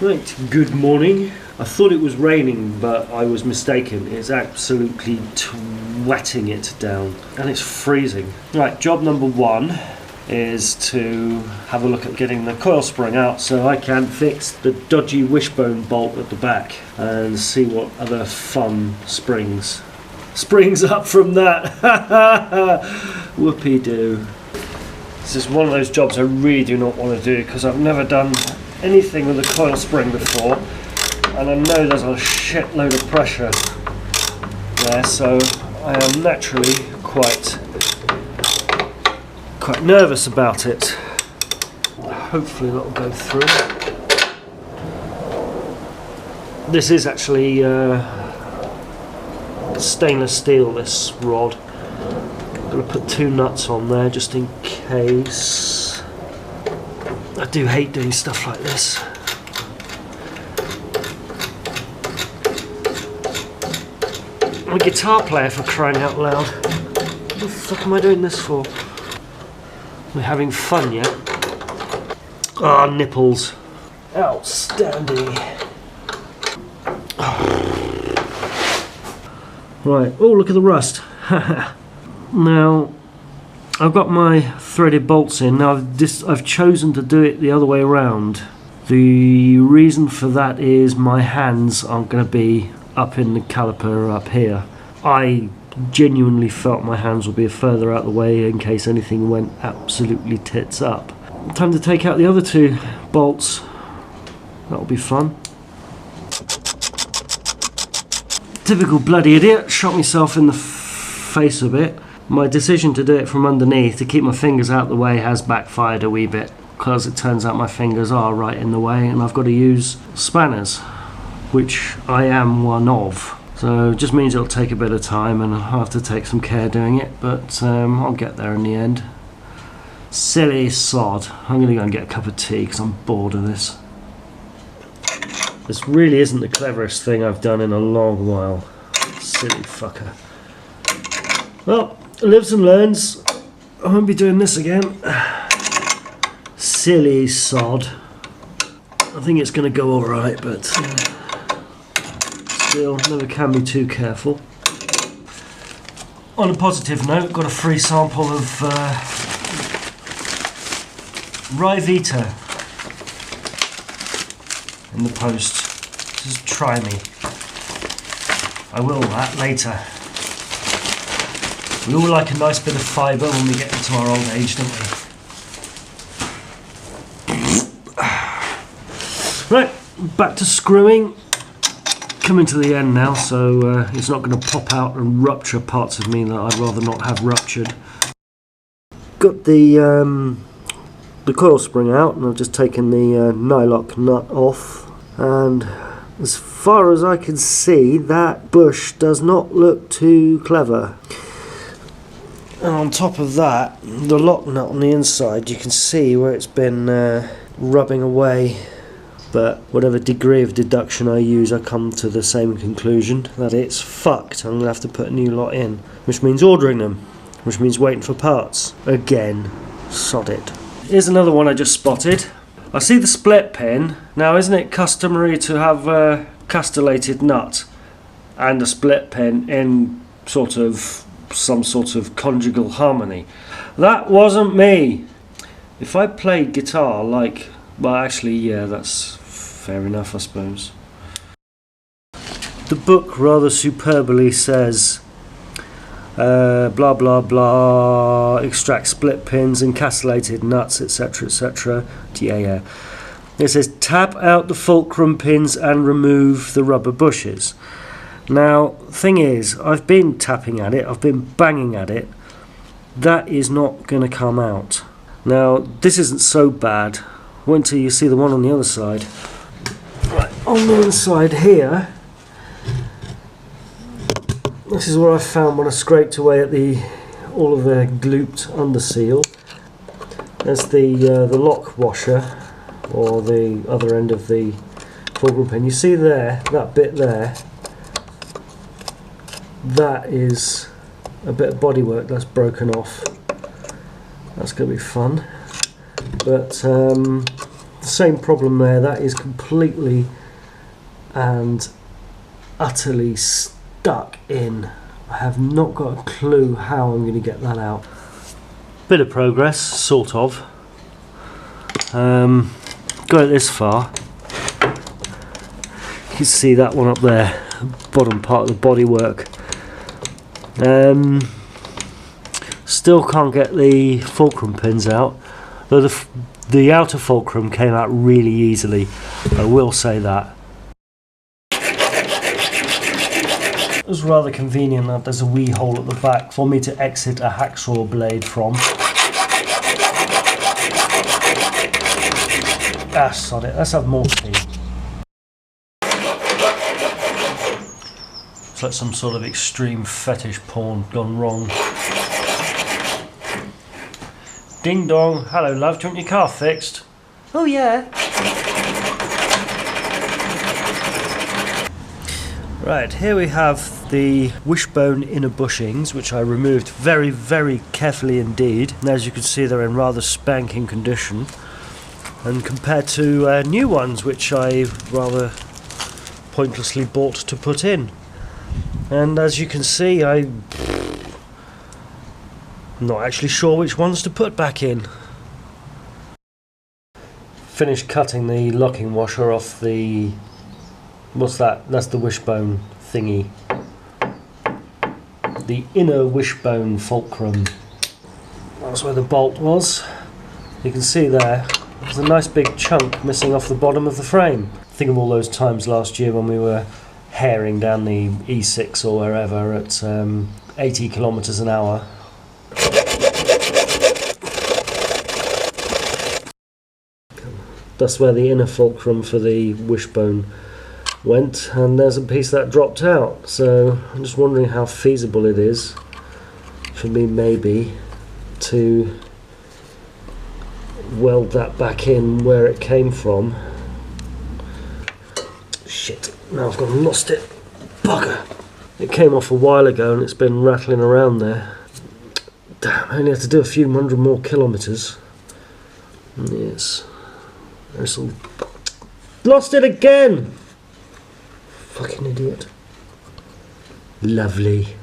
Right, good morning. I thought it was raining, but I was mistaken. It's absolutely twatting it down, and it's freezing. Right, job number one is to have a look at getting the coil spring out so I can fix the dodgy wishbone bolt at the back and see what other fun springs up from that. Whoopee-doo. This is one of those jobs I really do not want to do because I've never done anything with a coil spring before, and I know there's a shitload of pressure there, so I am naturally quite nervous about it. Hopefully that'll go through. This is actually stainless steel, this rod. I'm going to put 2 nuts on there just in case. I do hate doing stuff like this. I'm a guitar player, for crying out loud. What the fuck am I doing this for? We're having fun yet? Ah, nipples. Outstanding. Right, oh look at the rust. Now, I've got my threaded bolts in. Now I've chosen to do it the other way around. The reason for that is my hands aren't going to be up in the caliper up here. I genuinely felt my hands would be further out of the way in case anything went absolutely tits up. Time to take out the other 2 bolts. That'll be fun. Typical bloody idiot, shot myself in the face a bit. My decision to do it from underneath to keep my fingers out of the way has backfired a wee bit, because it turns out my fingers are right in the way and I've got to use spanners, which I am one of. So it just means it'll take a bit of time and I'll have to take some care doing it, but I'll get there in the end. Silly sod. I'm going to go and get a cup of tea because I'm bored of this. This really isn't the cleverest thing I've done in a long while. Silly fucker. Well, lives and learns. I won't be doing this again. Silly sod. I think it's going to go alright, but still, never can be too careful. On a positive note, got a free sample of Rye Vita in the post. Just try me. I will that later. We all like a nice bit of fibre when we get into our old age, don't we? Right, back to screwing. Coming to the end now, so it's not going to pop out and rupture parts of me that I'd rather not have ruptured. Got the coil spring out, and I've just taken the nylock nut off, and as far as I can see, that bush does not look too clever. And on top of that, the lock nut on the inside, you can see where it's been rubbing away, but whatever degree of deduction I use, I come to the same conclusion, that it's fucked. I'm going to have to put a new lot in, which means ordering them, which means waiting for parts. Again, sod it. Here's another one I just spotted. I see the split pin. Now, isn't it customary to have a castellated nut and a split pin in some sort of conjugal harmony? That wasn't me. If I played guitar like... well, actually, yeah, that's fair enough, I suppose. The book rather superbly says, blah blah blah, extract split pins and castellated nuts, etc, etc. Yeah. It says tap out the fulcrum pins and remove the rubber bushes. Now, thing is, I've been tapping at it, I've been banging at it. That is not going to come out. Now, this isn't so bad. Wait until you see the one on the other side. Right, on the inside here, this is what I found when I scraped away at all of the glooped under seal. There's the lock washer, or the other end of the fulcrum pin. You see there, that bit there, that is a bit of bodywork that's broken off. That's going to be fun. But Same problem there, that is completely and utterly stuck in. I have not got a clue how I'm going to get that out. Bit of progress, sort of. Got it this far. You can see that one up there, bottom part of the bodywork. Still can't get the fulcrum pins out, though the outer fulcrum came out really easily, I will say that. It was rather convenient that there's a wee hole at the back for me to exit a hacksaw blade from. Ah, sod it, let's have more tea. It's like some sort of extreme fetish porn gone wrong. Ding dong, hello love, do you want your car fixed? Oh yeah. Right, here we have the wishbone inner bushings, which I removed very, very carefully indeed. And as you can see, they're in rather spanking condition. And compared to new ones, which I rather pointlessly bought to put in. And as you can see, I'm not actually sure which ones to put back in. Finished cutting the locking washer off the... what's that? That's the wishbone thingy. The inner wishbone fulcrum. That's where the bolt was. You can see there, there's a nice big chunk missing off the bottom of the frame. Think of all those times last year when we were herring down the E6 or wherever at 80 kilometers an hour. That's where the inner fulcrum for the wishbone went, and there's a piece that dropped out. So I'm just wondering how feasible it is for me maybe to weld that back in where it came from. Shit, now I've gone and lost it. Bugger. It came off a while ago and it's been rattling around there. Damn, I only have to do a few hundred more kilometres. Yes. There's some... Lost it again! Fucking idiot. Lovely.